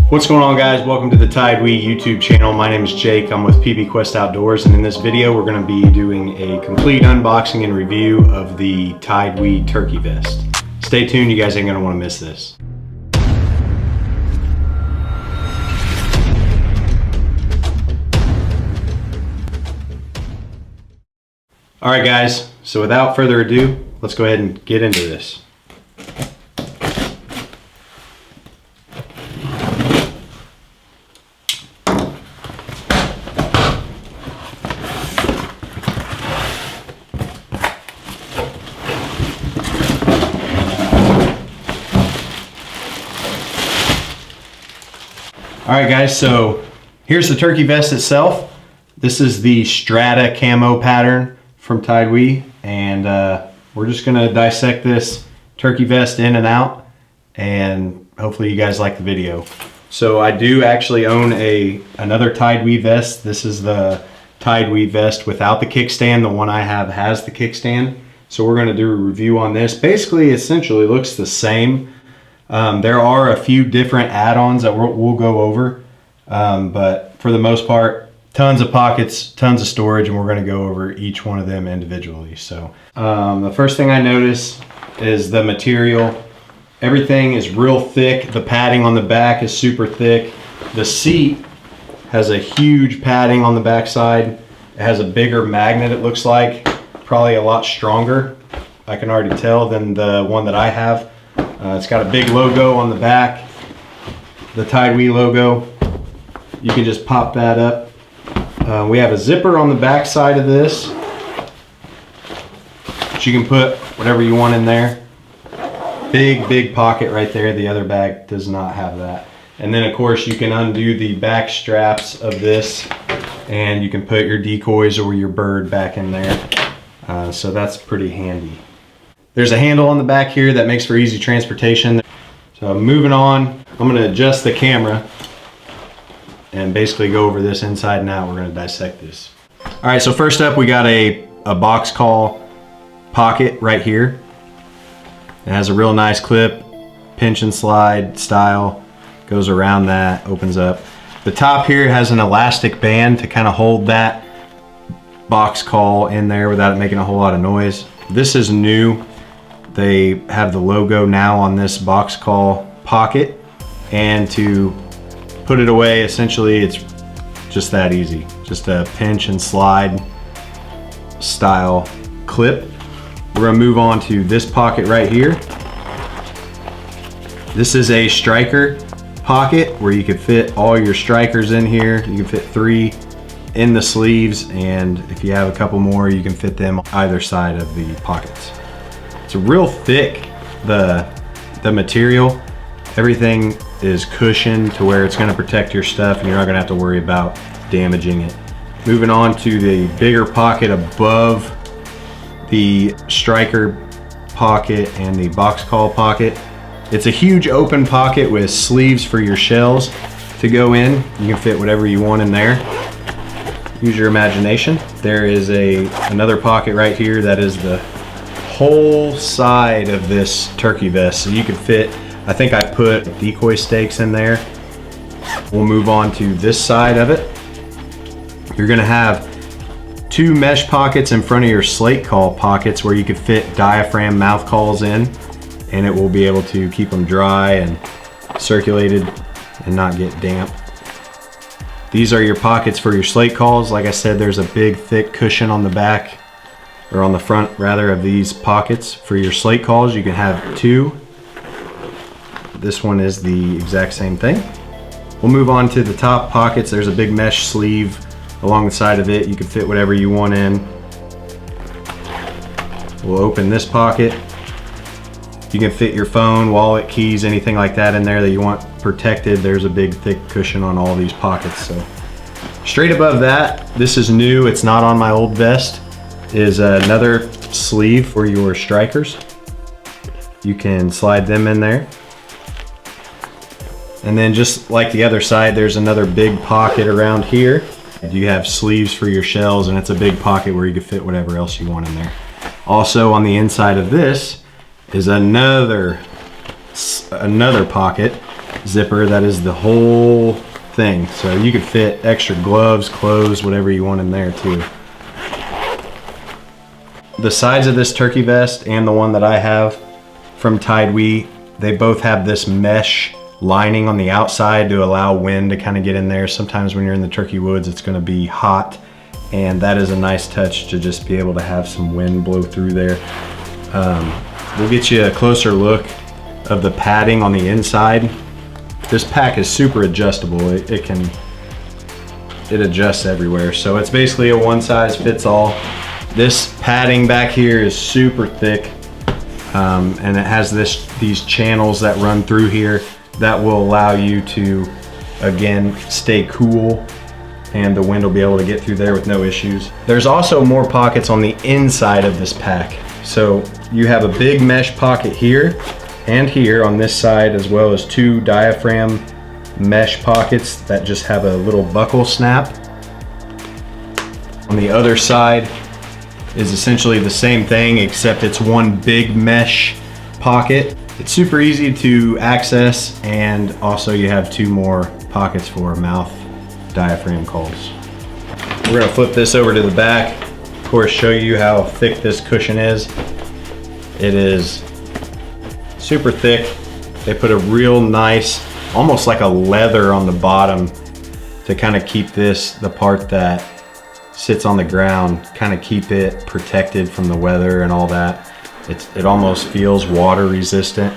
What's going on, guys? Welcome to the TideWe YouTube channel. My name is Jake. I'm with PB Quest Outdoors, and in this video we're going to be doing a complete unboxing and review of the TideWe turkey vest. Stay tuned, you guys ain't going to want to miss this. Alright guys, so without further ado, let's go ahead and get into this. Alright guys, so here's the turkey vest itself. This is the Strata camo pattern from TideWe, and we're just going to dissect this turkey vest in and out, and hopefully you guys like the video. So I do actually own another TideWe vest. This is the TideWe vest without the kickstand. The one I have has the kickstand. So we're going to do a review on this. Basically, essentially looks the same. There are a few different add-ons that we'll go over, but for the most part, tons of pockets, tons of storage, and we're going to go over each one of them individually. So the first thing I notice is the material. Everything is real thick. The padding on the back is super thick. The seat has a huge padding on the back side. It has a bigger magnet, it looks like, probably a lot stronger, I can already tell, than the one that I have. It's got a big logo on the back, the TideWe logo. You can just pop that up. We have a zipper on the back side of this, but you can put whatever you want in there. Big pocket right there. The other bag does not have that. And then of course you can undo the back straps of this, and you can put your decoys or your bird back in there. So that's pretty handy. There's a handle on the back here that makes for easy transportation. So moving on, I'm going to adjust the camera and basically go over this inside and out. We're going to dissect this. All right, so first up we got a box call pocket right here. It has a real nice clip, pinch and slide style, goes around that, opens up. The top here has an elastic band to kind of hold that box call in there without it making a whole lot of noise. This is new. They have the logo now on this box call pocket, and to put it away, essentially it's just that easy. Just a pinch and slide style clip. We're gonna move on to this pocket right here. This is a striker pocket where you can fit all your strikers in here. You can fit 3 in the sleeves, and if you have a couple more, you can fit them either side of the pockets. It's real thick, the material. Everything is cushioned to where it's going to protect your stuff and you're not going to have to worry about damaging it. Moving on to the bigger pocket above the striker pocket and the box call pocket. It's a huge open pocket with sleeves for your shells to go in. You can fit whatever you want in there. Use your imagination. There is another pocket right here that is the whole side of this turkey vest, so you could fit, I think I put decoy stakes in there. We'll move on to this side of it. You're gonna have 2 mesh pockets in front of your slate call pockets where you could fit diaphragm mouth calls in, and it will be able to keep them dry and circulated and not get damp. These are your pockets for your slate calls. Like I said, there's a big thick cushion on the back, or on the front rather, of these pockets for your slate calls. You can have 2. This one is the exact same thing. We'll move on to the top pockets. There's a big mesh sleeve along the side of it. You can fit whatever you want in. We'll open this pocket. You can fit your phone, wallet, keys, anything like that in there that you want protected. There's a big thick cushion on all these pockets. So straight above that, this is new, it's not on my old vest, is another sleeve for your strikers. You can slide them in there. And then just like the other side, there's another big pocket around here. You have sleeves for your shells, and it's a big pocket where you can fit whatever else you want in there. Also on the inside of this is another pocket zipper that is the whole thing. So you could fit extra gloves, clothes, whatever you want in there too. The sides of this turkey vest and the one that I have from TideWe, they both have this mesh lining on the outside to allow wind to kind of get in there. Sometimes when you're in the turkey woods, it's going to be hot, and that is a nice touch to just be able to have some wind blow through there. We'll get you a closer look of the padding on the inside. This pack is super adjustable. It adjusts everywhere. So it's basically a one size fits all. This padding back here is super thick, and it has these channels that run through here that will allow you to, again, stay cool, and the wind will be able to get through there with no issues. There's also more pockets on the inside of this pack. So you have a big mesh pocket here and here on this side, as well as two diaphragm mesh pockets that just have a little buckle snap. On the other side is essentially the same thing, except it's one big mesh pocket. It's super easy to access, and also you have two more pockets for mouth diaphragm calls. We're gonna flip this over to the back, of course show you how thick this cushion is. It is super thick. They put a real nice, almost like a leather on the bottom to kind of keep this, the part that sits on the ground, kind of keep it protected from the weather and all that. It almost feels water resistant.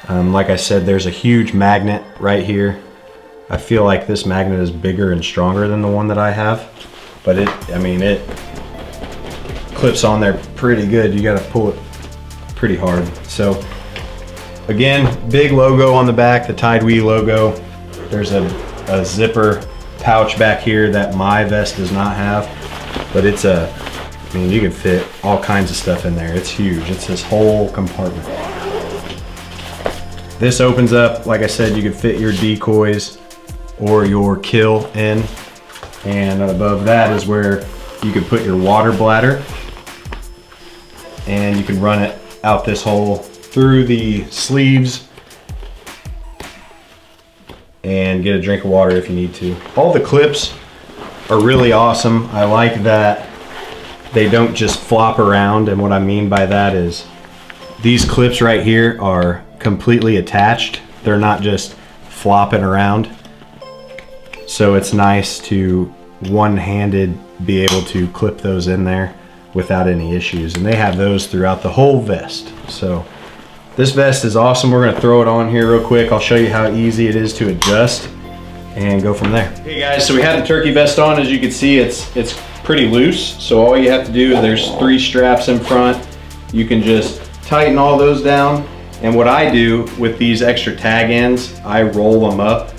Like I said, there's a huge magnet right here. I feel like this magnet is bigger and stronger than the one that I have, but it clips on there pretty good. You got to pull it pretty hard. So again, big logo on the back, the TideWe logo. There's a zipper pouch back here that my vest does not have, but it's you can fit all kinds of stuff in there. It's huge. It's this whole compartment. This opens up, like I said, you can fit your decoys or your kill in, and above that is where you can put your water bladder, and you can run it out this hole through the sleeves and get a drink of water if you need to. All the clips are really awesome. I like that they don't just flop around, and what I mean by that is these clips right here are completely attached. They're not just flopping around. So it's nice to one-handed be able to clip those in there without any issues. And they have those throughout the whole vest. So this vest is awesome. We're gonna throw it on here real quick. I'll show you how easy it is to adjust and go from there. Hey guys, so we have the turkey vest on. As you can see, it's pretty loose. So all you have to do is there's 3 straps in front. You can just tighten all those down. And what I do with these extra tag ends, I roll them up,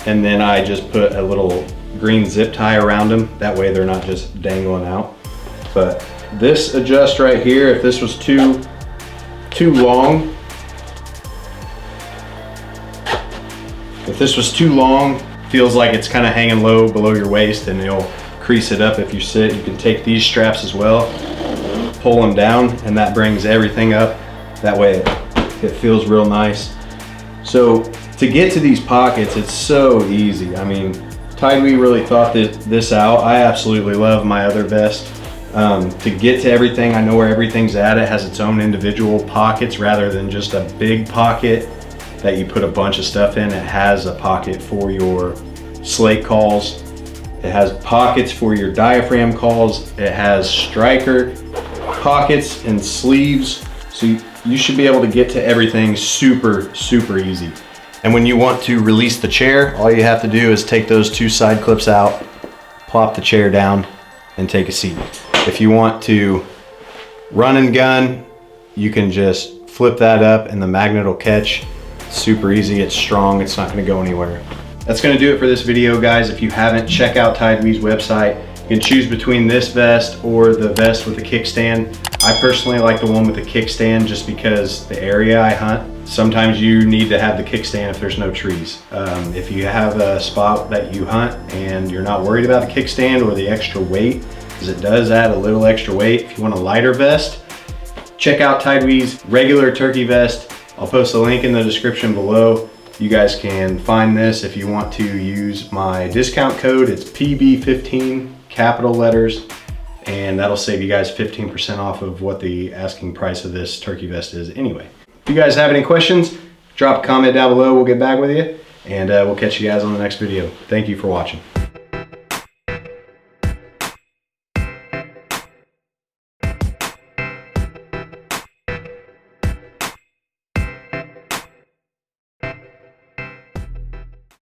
and then I just put a little green zip tie around them. That way they're not just dangling out. But this adjusts right here. If this was too long, feels like it's kind of hanging low below your waist, and you'll crease it up if you sit. You can take these straps as well, pull them down, and that brings everything up. That way it feels real nice. So to get to these pockets, it's so easy. I mean, TideWe really thought this out. I absolutely love my other vest. To get to everything, I know where everything's at. It has its own individual pockets rather than just a big pocket that you put a bunch of stuff in. It has a pocket for your slate calls. It has pockets for your diaphragm calls. It has striker pockets and sleeves. So you should be able to get to everything super, super easy. And when you want to release the chair, all you have to do is take those 2 side clips out, plop the chair down, and take a seat. If you want to run and gun, you can just flip that up and the magnet will catch. It's super easy, it's strong, it's not gonna go anywhere. That's gonna do it for this video, guys. If you haven't, check out TideWe's website. You can choose between this vest or the vest with the kickstand. I personally like the one with the kickstand just because the area I hunt, sometimes you need to have the kickstand if there's no trees. If you have a spot that you hunt and you're not worried about the kickstand or the extra weight, because it does add a little extra weight. If you want a lighter vest, check out TideWe's regular turkey vest I'll post a link in the description below. You guys can find this if you want to use my discount code. It's PB15, capital letters, and that'll save you guys 15% off of what the asking price of this turkey vest is anyway. If you guys have any questions, drop a comment down below. We'll get back with you, and we'll catch you guys on the next video. Thank you for watching.